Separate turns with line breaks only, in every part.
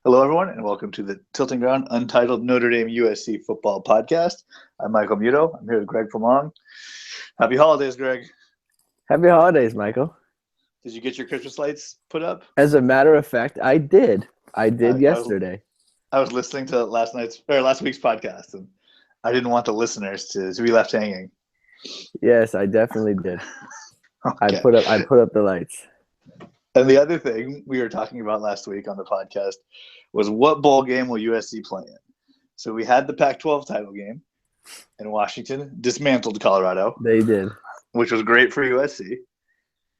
Hello, everyone, and welcome to the Tilting Ground Untitled Notre Dame USC Football Podcast. I'm Michael Muto. I'm here with Greg Flamong. Happy holidays, Greg.
Happy holidays, Michael.
Did you get your Christmas lights put up?
As a matter of fact, I did. I did yesterday.
I was listening to last week's podcast, and I didn't want the listeners to be left hanging.
Yes, I definitely did.
Okay.
I put up the lights.
And the other thing we were talking about last week on the podcast was what bowl game will USC play in? So we had the Pac-12 title game, and Washington dismantled Colorado.
They did.
Which was great for USC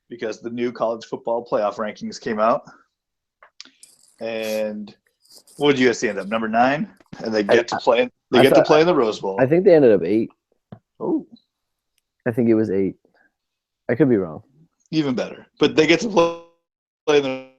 because the new college football playoff rankings came out. And what did USC end up? Number 9? And they get to play in the Rose Bowl.
I think they ended up 8.
Oh.
I think it was 8. I could be wrong.
Even better. But they get to play in the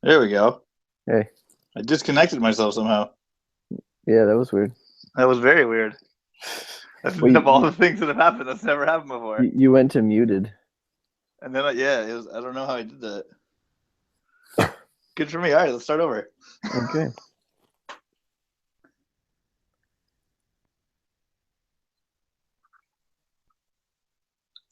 There we go.
Hey.
I disconnected myself somehow.
Yeah, that was weird.
That was very weird. Of all the things that have happened, that's never happened before.
You went to muted.
And then, I don't know how I did that. Good for me. All right, let's start over.
Okay.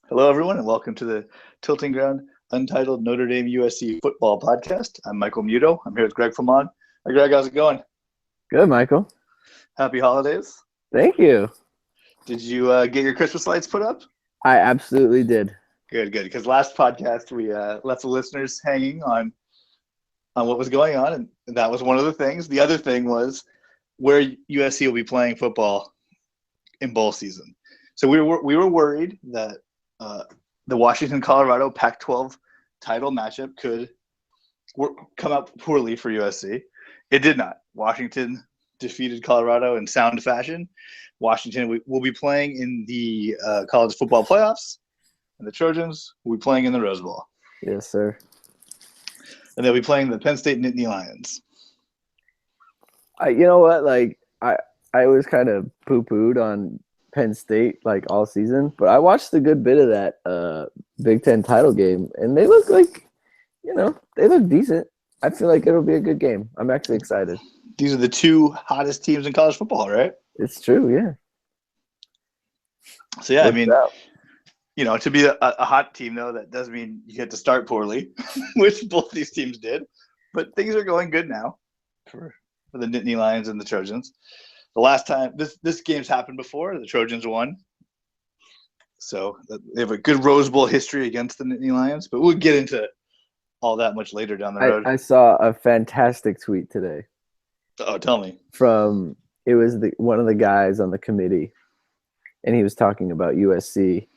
Hello, everyone, and welcome to the Tilting Ground Untitled Notre Dame USC Football Podcast. I'm Michael Muto. I'm here with Greg Flamon. Hi, Greg. How's it going?
Good, Michael.
Happy holidays.
Thank you.
Did you get your Christmas lights put up?
I absolutely did.
Good. Because last podcast, we left the listeners hanging on what was going on, and that was one of the things. The other thing was where USC will be playing football in bowl season. So we were worried that the Washington-Colorado Pac-12 title matchup could come out poorly for USC. It did not. Washington defeated Colorado in sound fashion. Washington will be playing in the college football playoffs, and the Trojans will be playing in the Rose Bowl.
Yes, sir.
And they'll be playing the Penn State Nittany Lions.
You know what? Like I was kind of poo-pooed on Penn State like all season, but I watched a good bit of that Big Ten title game, and they look like, they look decent. I feel like it'll be a good game. I'm actually excited.
These are the two hottest teams in college football, right?
It's true, yeah.
So, yeah, to be a hot team, though, that does mean you get to start poorly, which both these teams did. But things are going good now for the Nittany Lions and the Trojans. The last time this game's happened before, the Trojans won. So they have a good Rose Bowl history against the Nittany Lions, but we'll get into all that much later down the road.
I saw a fantastic tweet today.
Oh, tell me.
It was one of the guys on the committee, and he was talking about USC,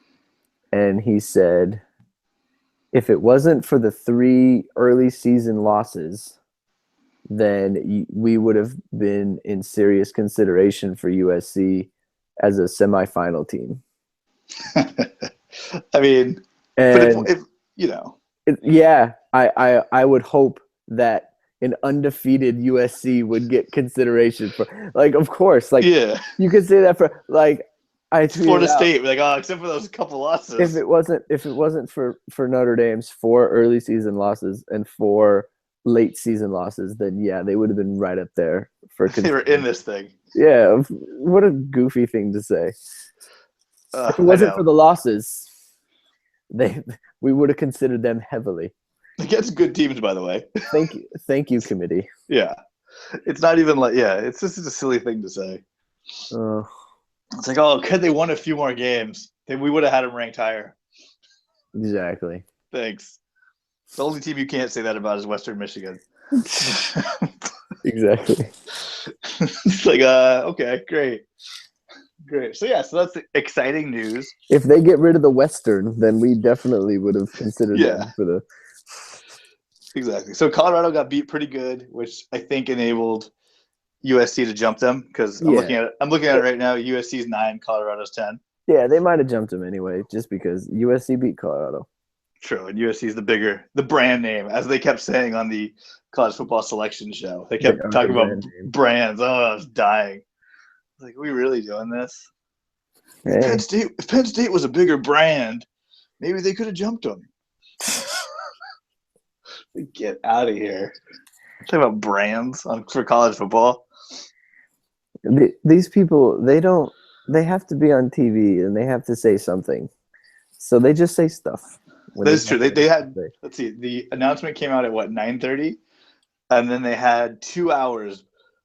and he said, if it wasn't for the 3 early season losses, then we would have been in serious consideration for USC as a semifinal team.
I mean,
and
yeah,
I would hope that an undefeated USC would get consideration for, like, of course, like,
yeah,
you could say that for, like,
Florida State, like, except for those couple losses.
If it wasn't for Notre Dame's 4 early season losses and 4 late season losses, then yeah, they would have been right up there for.
They were in this thing.
Yeah, what a goofy thing to say. If it wasn't for the losses, we would have considered them heavily.
Against good teams, by the way.
Thank you, committee.
Yeah, it's not even like, it's just a silly thing to say. It's like, could they won a few more games? Then we would have had them ranked higher.
Exactly.
Thanks. The only team you can't say that about is Western Michigan.
Exactly.
It's like, okay, great. Great. So yeah, so that's exciting news.
If they get rid of the Western, then we definitely would have considered
Yeah.
them for the.
Exactly. So Colorado got beat pretty good, which I think enabled USC to jump them because I'm looking at it right now. USC's 9, Colorado's 10.
Yeah, they might have jumped them anyway, just because USC beat Colorado.
True, and USC is the brand name, as they kept saying on the college football selection show. They kept talking about brands. Oh, I was dying. Like, are we really doing this?
Hey.
If Penn State was a bigger brand, maybe they could have jumped them. Get out of here. Talking about brands for college football.
These people, they have to be on TV and they have to say something. So they just say stuff.
That's true. They had, let's see, the announcement came out at 9:30, and then they had 2 hours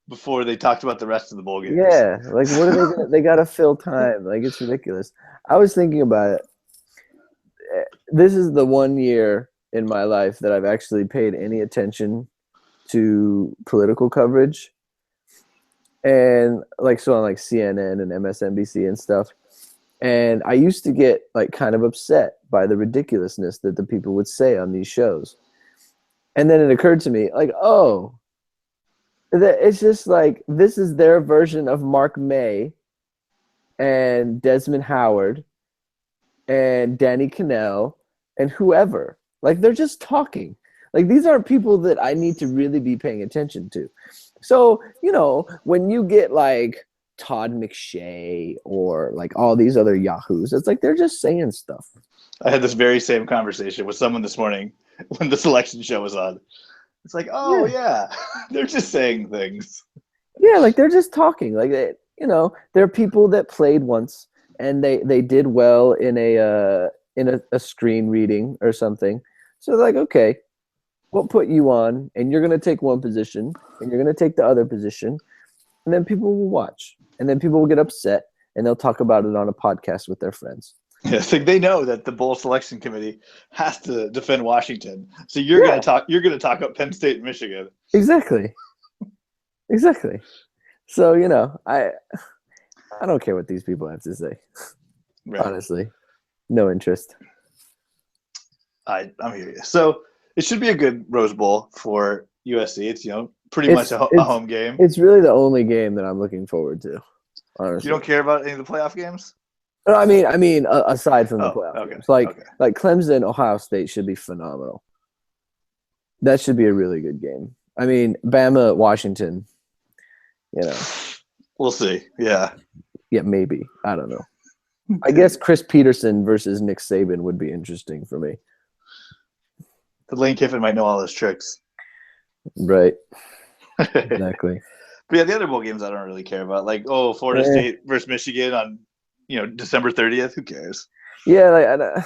before they talked about the rest of the bowl games.
Yeah, like what are they gonna, they got to fill time. Like, it's ridiculous. I was thinking about it. This is the one year in my life that I've actually paid any attention to political coverage. And like, so on like CNN and MSNBC and stuff. And I used to get like kind of upset by the ridiculousness that the people would say on these shows. And then it occurred to me, like, oh, it's just like, this is their version of Mark May and Desmond Howard and Danny Cannell and whoever. Like, they're just talking. Like, these aren't people that I need to really be paying attention to. So, you know, when you get like Todd McShay or like all these other yahoos, it's like they're just saying stuff.
I had this very same conversation with someone this morning when the selection show was on. It's like, oh yeah, they're just saying things.
Yeah, like they're just talking. Like, you know, they're people that played once and they did well in a screen reading or something. So they're like, okay, we'll put you on, and you're going to take one position, and you're going to take the other position, and then people will watch, and then people will get upset, and they'll talk about it on a podcast with their friends.
Yeah, it's like they know that the bowl selection committee has to defend Washington, so you're going to talk. You're going to talk about Penn State and Michigan.
Exactly. So, you know, I don't care what these people have to say. Right. Honestly, no interest.
I'm here. So it should be a good Rose Bowl for USC. It's, you know, pretty much a home game.
It's really the only game that I'm looking forward to. Honestly,
you don't care about any of the playoff games?
No, I mean, aside from the playoff games, like Clemson, Ohio State should be phenomenal. That should be a really good game. I mean, Bama, Washington, you know.
We'll see. Yeah,
maybe. I don't know. I guess Chris Peterson versus Nick Saban would be interesting for me.
The Lane Kiffin might know all his tricks.
Right. Exactly.
But yeah, the other bowl games I don't really care about. Like, Florida State versus Michigan on, you know, December 30th. Who cares?
Yeah, like,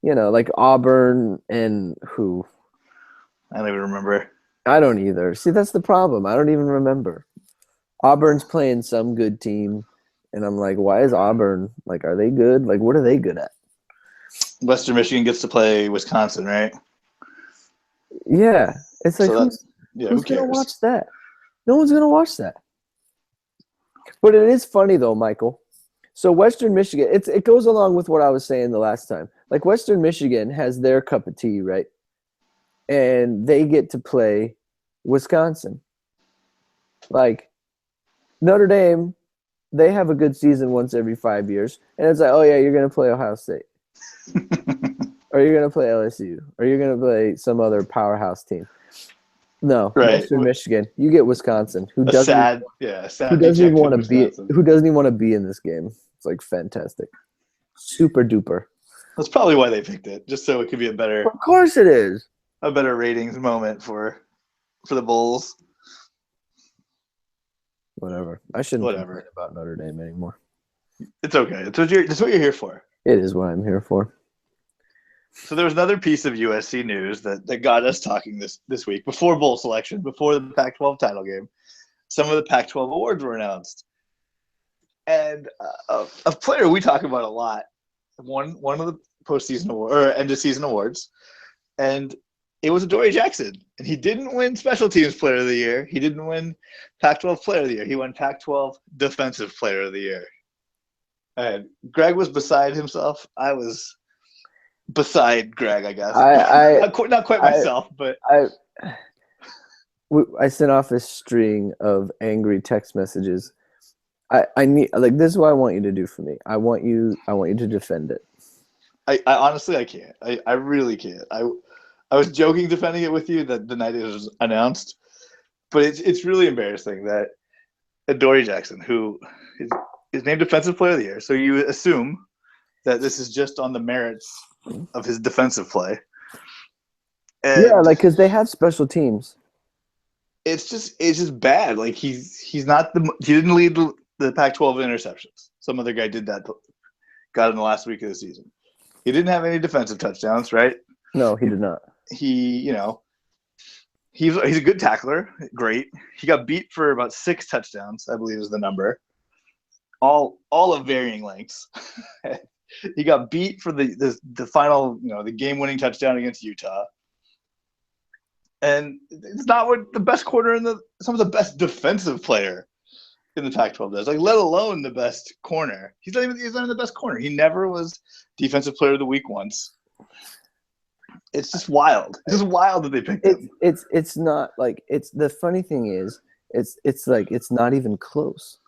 you know, like Auburn and who?
I don't even remember.
I don't either. See, that's the problem. I don't even remember. Auburn's playing some good team, and I'm like, why is Auburn, like, are they good? Like, what are they good at?
Western Michigan gets to play Wisconsin, right?
Yeah. It's like,
so
who's going to watch that? No one's going to watch that. But it is funny, though, Michael. So Western Michigan, it goes along with what I was saying the last time. Like, Western Michigan has their cup of tea, right? And they get to play Wisconsin. Like, Notre Dame, they have a good season once every 5 years. And it's like, oh, yeah, you're going to play Ohio State. Or you're going to play LSU. Or you're going to play some other powerhouse team. No,
right.
Western Michigan. You get Wisconsin. Who doesn't even want to be in this game? It's like fantastic. Super duper.
That's probably why they picked it, just so it could be a better.
Of course it is.
A better ratings moment for the Bulls.
Whatever. I shouldn't complain about Notre Dame anymore.
It's okay. It's what you're here for.
It is what I'm here for.
So there was another piece of USC news that got us talking this week before bowl selection, before the Pac-12 title game. Some of the Pac-12 awards were announced, and a player we talk about a lot won one of the postseason or end of season awards, and it was Adoree Jackson. And he didn't win Special Teams Player of the Year. He didn't win Pac-12 Player of the Year. He won Pac-12 Defensive Player of the Year. And Greg was beside himself. I was beside Greg, I guess.
I
Not quite
I
myself, but
I I sent off a string of angry text messages. I need, like, this is what I want you to do for me. I want you to defend it.
I honestly I can't. I really can't. I was joking defending it with you that the night it was announced, but it's really embarrassing that Adoree Jackson, who is named Defensive Player of the Year, so you assume that this is just on the merits of his defensive play.
Yeah,
And
like, because they have special teams.
it's just bad. Like he didn't lead the Pac-12 in interceptions. Some other guy did that, got in the last week of the season. He didn't have any defensive touchdowns, right?
No, he did not.
He's a good tackler, great. He got beat for about 6 touchdowns, I believe is the number. All of varying lengths. He got beat for the final, the game-winning touchdown against Utah. And it's not what the best corner some of the best defensive player in the Pac-12 does, like, let alone the best corner. He's not even the best corner. He never was Defensive Player of the Week once. It's just wild. It's just wild that they picked him.
It's not like, it's the funny thing is it's like it's not even close.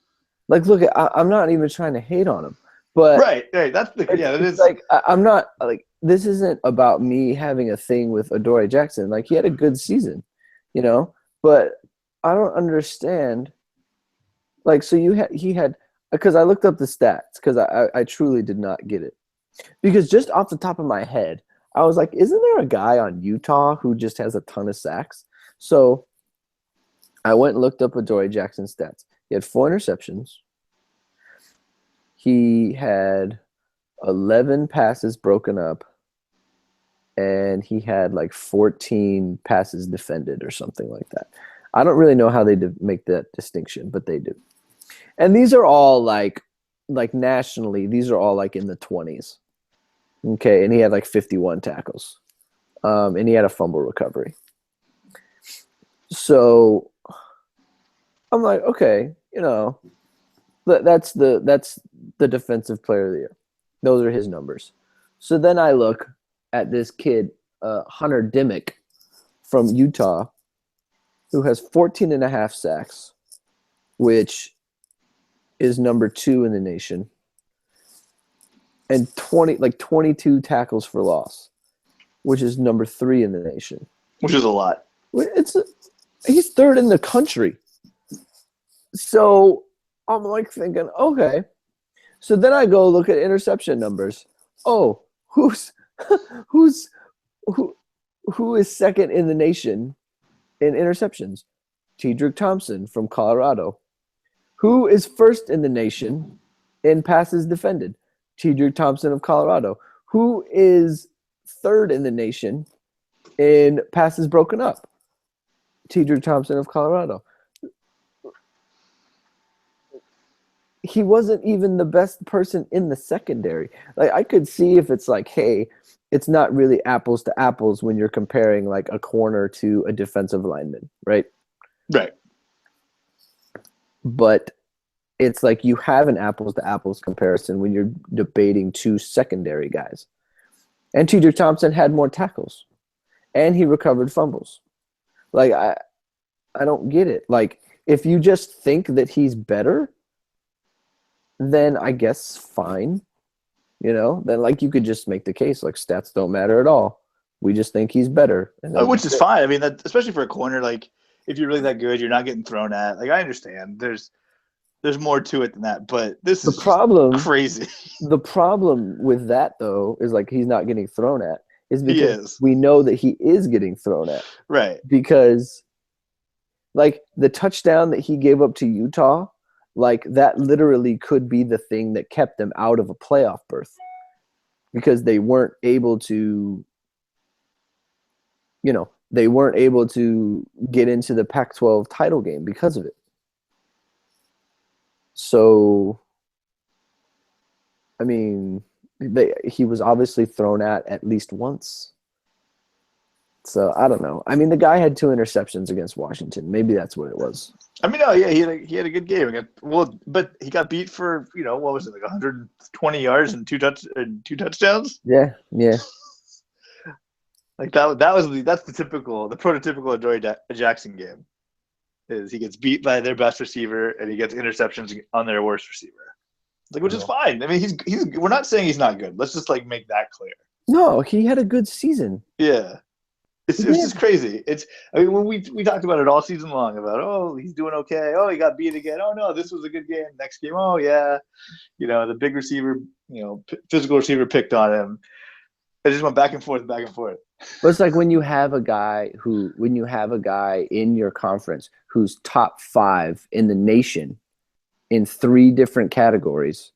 Like, look, I'm not even trying to hate on him, but
Right. That's the it is
like, I'm not, like, this isn't about me having a thing with Adoree Jackson. Like, he had a good season, but I don't understand. Like, so he had, because I looked up the stats, because I truly did not get it. Because just off the top of my head, I was like, isn't there a guy on Utah who just has a ton of sacks? So I went and looked up Adoree Jackson's stats. He had 4 interceptions. He had 11 passes broken up, and he had like 14 passes defended or something like that. I don't really know how they make that distinction, but they do. And these are all like nationally, these are all like in the 20s. Okay, and he had like 51 tackles. And he had a fumble recovery. So I'm like, okay, that's the Defensive Player of the Year. Those are his numbers. So then I look at this kid, Hunter Dimick from Utah, who has 14 and a half sacks, which is number 2 in the nation, and 22 tackles for loss, which is number 3 in the nation.
Which is a lot.
He's 3rd in the country. So I'm like thinking, okay. So then I go look at interception numbers. Oh, who is second in the nation in interceptions? Tedrick Thompson from Colorado. Who is first in the nation in passes defended? Tedrick Thompson of Colorado. Who is 3rd in the nation in passes broken up? Tedrick Thompson of Colorado. He wasn't even the best person in the secondary. Like, I could see if it's like, hey, it's not really apples to apples when you're comparing like a corner to a defensive lineman, right?
Right.
But it's like you have an apples to apples comparison when you're debating 2 secondary guys. And Tedrick Thompson had more tackles, and he recovered fumbles. Like, I don't get it. Like, if you just think that he's better, then I guess fine. Then like you could just make the case like stats don't matter at all. We just think he's better.
Which is fine. I mean, especially for a corner, like, if you're really that good, you're not getting thrown at. Like, I understand. There's more to it than that, but this is crazy.
The problem with that, though, is like he's not getting thrown at. Is because
we
know that he is getting thrown at.
Right.
Because like the touchdown that he gave up to Utah, like that literally could be the thing that kept them out of a playoff berth, because they weren't able to, they weren't able to get into the Pac-12 title game because of it. So, I mean, he was obviously thrown at least once. So I don't know. I mean, the guy had 2 interceptions against Washington. Maybe that's what it was.
I mean, no, yeah, he had a good game. But he got beat for what was it, like 120 yards and two touchdowns.
Yeah, yeah.
Like that's the prototypical Adoree Jackson game. Is he gets beat by their best receiver and he gets interceptions on their worst receiver, like, which is fine. I mean, he's we're not saying he's not good. Let's just like make that clear.
No, he had a good season.
Yeah. It's just crazy. I mean, when we talked about it all season long about, he's doing okay. Oh, he got beat again. Oh no, this was a good game. Next game, oh yeah, the big receiver, physical receiver picked on him. It just went back and forth.
But it's like when you have a guy in your conference who's top 5 in the nation in 3 different categories,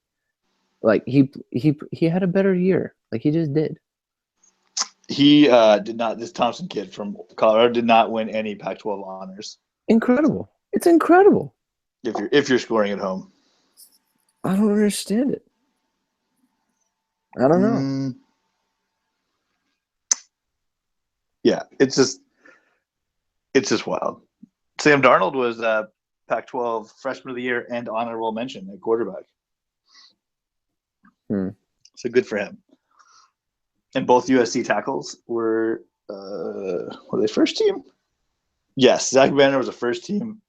like he had a better year. Like he just did.
He did not. This Thompson kid from Colorado did not win any Pac-12 honors.
Incredible! It's incredible.
If you're scoring at home,
I don't understand it. I don't know.
Yeah, it's just wild. Sam Darnold was Pac-12 Freshman of the Year and honorable mention at quarterback. So good for him. And both USC tackles were they first team? Yes, Zach Banner was a first team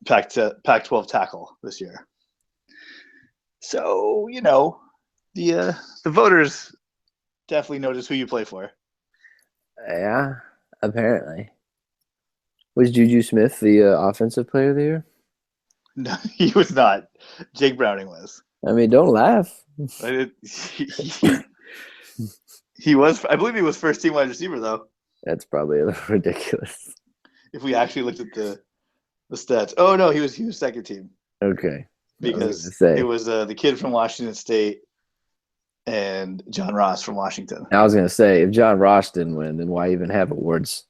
Pac-12 tackle this year. So, the voters definitely notice who you play for.
Yeah, apparently. Was Juju Smith the offensive player of the year?
No, he was not. Jake Browning was.
I mean, don't laugh.
He was. I believe he was first team wide receiver, though.
That's probably a little ridiculous.
If we actually looked at the stats. Oh no, he was second team.
Okay.
Because it was the kid from Washington State and John Ross from Washington.
I was gonna say, if John Ross didn't win, then why even have awards?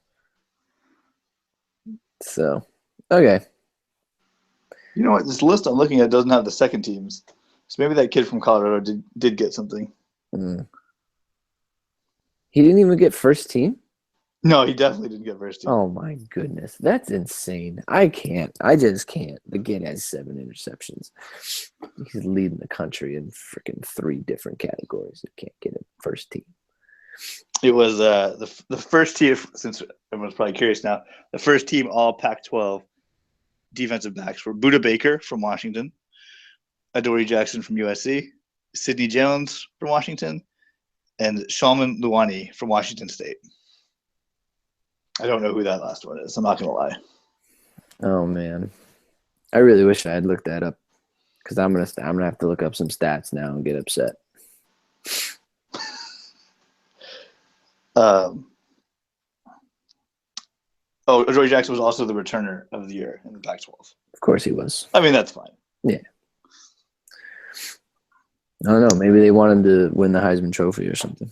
So, okay.
You know what? This list I'm looking at doesn't have the second teams, so maybe that kid from Colorado did get something.
He didn't even get first team?
No, he definitely didn't get first team.
Oh my goodness, that's insane. I just can't. The kid has 7 interceptions. He's leading the country in freaking 3 different categories. He can't get a first team.
It was the first team, since everyone's probably curious now, the first team all Pac-12 defensive backs were Budda Baker from Washington, Adoree Jackson from USC, Sidney Jones from Washington, and Shalman Luani from Washington State. I don't know who that last one is. I'm not going to lie.
Oh, man. I really wish I had looked that up, because I'm gonna have to look up some stats now and get upset.
Adoree Jackson was also the returner of the year in the Pac-12. Of
course he was.
I mean, that's fine.
Yeah. I don't know. Maybe they want him to win the Heisman Trophy or something.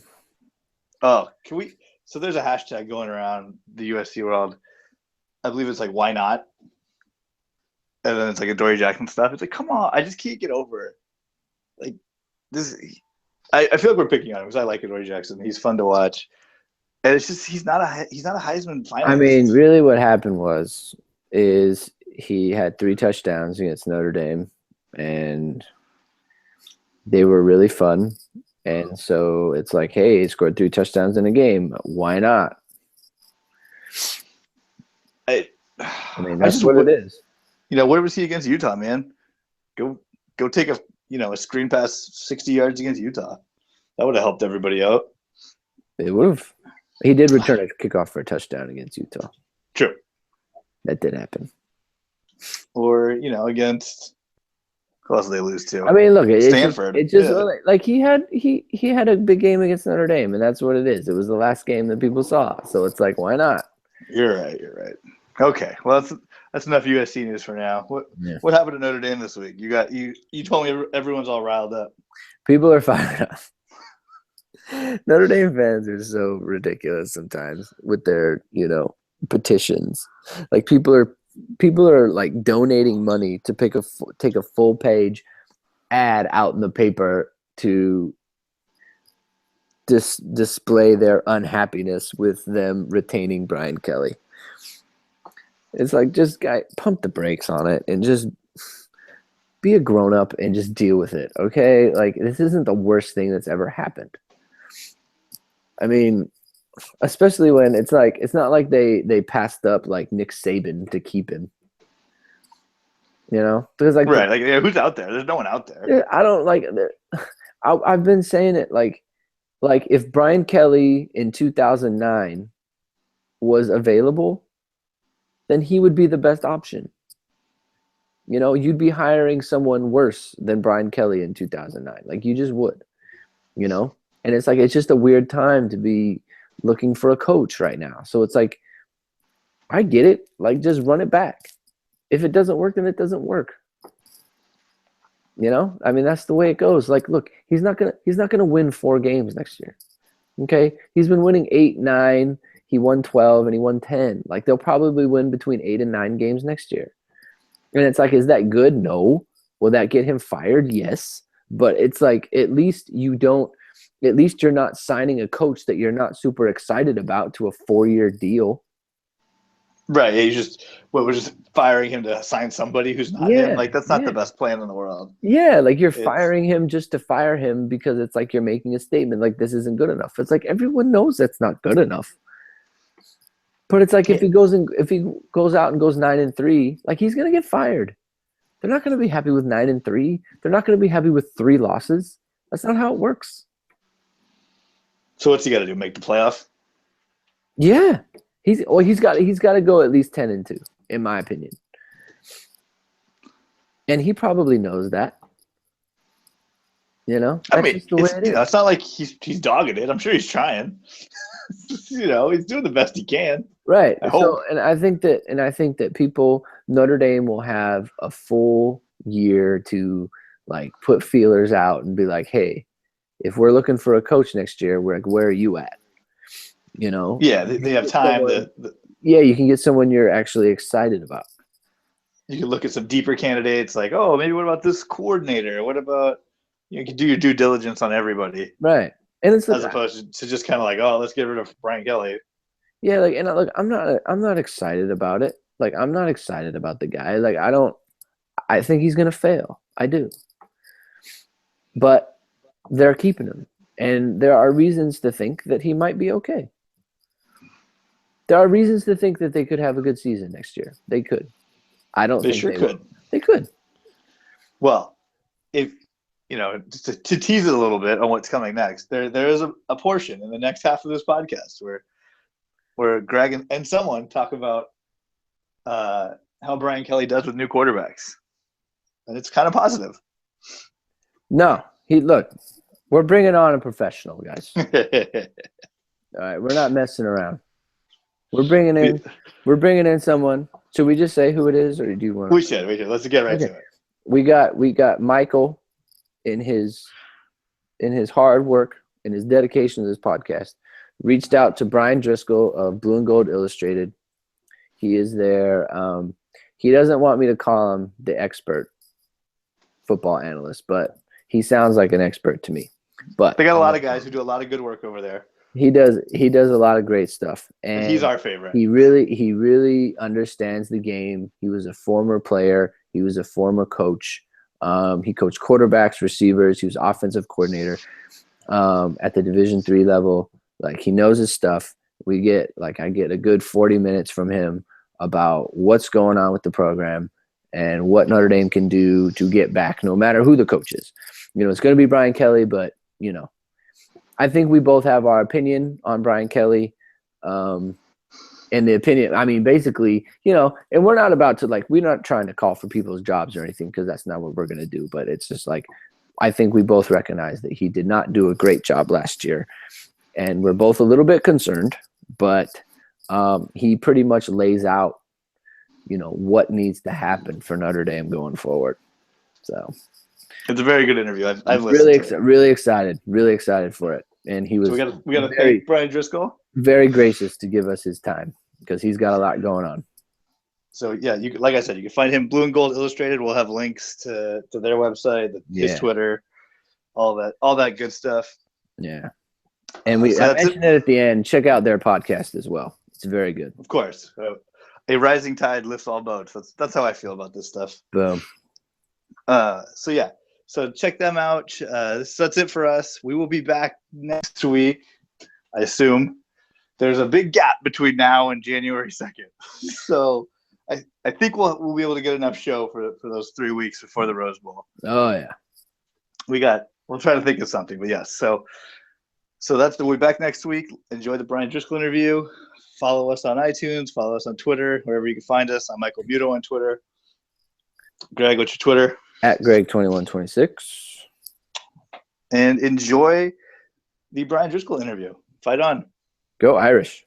Oh, can we? So there's a hashtag going around the USC world. I believe it's like, why not? And then it's like Adoree Jackson stuff. It's like, come on, I just can't get over it. Like this, I feel like we're picking on him because I like Adoree Jackson. He's fun to watch. And it's just he's not a Heisman finalist.
I mean, really, what happened is he had 3 touchdowns against Notre Dame, and they were really fun. And so it's like, hey, he scored 3 touchdowns in a game. Why not? I mean, that's what it is.
Where was he against Utah, man? Go take a screen pass 60 yards against Utah. That would have helped everybody out.
It would have. He did return a kickoff for a touchdown against Utah.
True.
That did happen.
Or, against who else did they lose to?
I mean, look,
Stanford.
It just like he had a big game against Notre Dame, and that's what it is. It was the last game that people saw. So it's like, why not?
You're right. Okay. Well, that's enough USC news for now. What happened to Notre Dame this week? You told me everyone's all riled up.
People are fired up. Notre Dame fans are so ridiculous sometimes with their, petitions. Like people are like donating money to take a full page ad out in the paper to display their unhappiness with them retaining Brian Kelly. It's like, just pump the brakes on it and just be a grown up and just deal with it, okay? Like, this isn't the worst thing that's ever happened. I mean, especially when it's not like they passed up like Nick Saban to keep him. Because like,
right, like, yeah, who's out there? There's no one out there.
I don't like. I've been saying it like if Brian Kelly in 2009 was available, then he would be the best option. You'd be hiring someone worse than Brian Kelly in 2009. Like, you just would. And it's like, it's just a weird time to be looking for a coach right now. So it's like, I get it. Like, just run it back. If it doesn't work, then it doesn't work. I mean, that's the way it goes. Like, look, he's not gonna win 4 games next year. Okay, he's been winning 8, 9. He won 12 and he won 10. Like, they'll probably win between 8 and 9 games next year. And it's like, is that good? No. Will that get him fired? Yes. But it's like, at least you're not signing a coach that you're not super excited about to a 4-year deal.
Right. Yeah, we're just firing him to sign somebody who's not him. Like, that's not the best plan in the world.
Yeah, like, you're firing him just to fire him because it's like you're making a statement like, this isn't good enough. It's like, everyone knows that's not good enough. But it's like, if he goes out and goes 9-3, like, he's gonna get fired. They're not gonna be happy with 9-3. They're not gonna be happy with 3 losses. That's not how it works.
So what's he got to do? Make the playoff?
Yeah. He's got to go at least 10-2, in my opinion. And he probably knows that. That's
I mean,
just the way it is.
It's not like he's dogging it. I'm sure he's trying. He's doing the best he can.
Right.
I hope.
And I think that Notre Dame will have a full year to, like, put feelers out and be like, hey, if we're looking for a coach next year, we're like, where are you at?
Yeah, they have time.
Yeah, you can get someone you're actually excited about.
You can look at some deeper candidates, like, oh, maybe what about this coordinator? What about, you can do your due diligence on everybody,
right? And it's
as opposed to just kind of like, oh, let's get rid of Brian Kelly.
Yeah, like, and look, I'm not excited about it. Like, I'm not excited about the guy. Like, I think he's gonna fail. I do. But they're keeping him, and there are reasons to think that he might be okay. There are reasons to think that they could have a good season next year. They could. I don't think
they
could.
Will.
They could.
Well, if just to tease it a little bit on what's coming next, there is a portion in the next half of this podcast where Greg and someone talk about how Brian Kelly does with new quarterbacks, and it's kind of positive.
No, we're bringing on a professional, guys. All right, we're not messing around. We're bringing in someone. Should we just say who it is, or do you want?
We should. Let's get right to it.
We got Michael in his hard work and his dedication to this podcast. Reached out to Brian Driscoll of Blue and Gold Illustrated. He is there. He doesn't want me to call him the expert football analyst, but he sounds like an expert to me. But
they got a lot of guys who do a lot of good work over there.
He does a lot of great stuff, and
he's our favorite.
He really understands the game. He was a former player. He was a former coach. He coached quarterbacks, receivers. He was offensive coordinator at the Division III level. Like, he knows his stuff. I get a good 40 minutes from him about what's going on with the program and what Notre Dame can do to get back, no matter who the coach is. It's going to be Brian Kelly, but I think we both have our opinion on Brian Kelly. And the opinion, I mean, basically, and we're not about to, we're not trying to call for people's jobs or anything, because that's not what we're going to do. But it's just like, I think we both recognize that he did not do a great job last year. And we're both a little bit concerned, but he pretty much lays out, what needs to happen for Notre Dame going forward. So
it's a very good interview. I've
listened really excited for it. And he was.
So we got to thank Brian Driscoll.
Very gracious to give us his time, because he's got a lot going on.
So yeah, like I said, you can find him Blue and Gold Illustrated. We'll have links to their website, his Twitter, all that good stuff.
Yeah. And I mentioned it at the end. Check out their podcast as well. It's very good.
Of course. A rising tide lifts all boats. That's how I feel about this stuff.
Boom.
So check them out. That's it for us. We will be back next week, I assume. There's a big gap between now and January 2nd. So I think we'll be able to get enough show for those 3 weeks before the Rose Bowl.
Oh, yeah.
We'll try to think of something, but yes. So we'll be back next week. Enjoy the Brian Driscoll interview. Follow us on iTunes. Follow us on Twitter, wherever you can find us. I'm Michael Muto on Twitter. Greg, what's your Twitter?
At Greg2126.
And enjoy the Brian Driscoll interview. Fight on.
Go Irish.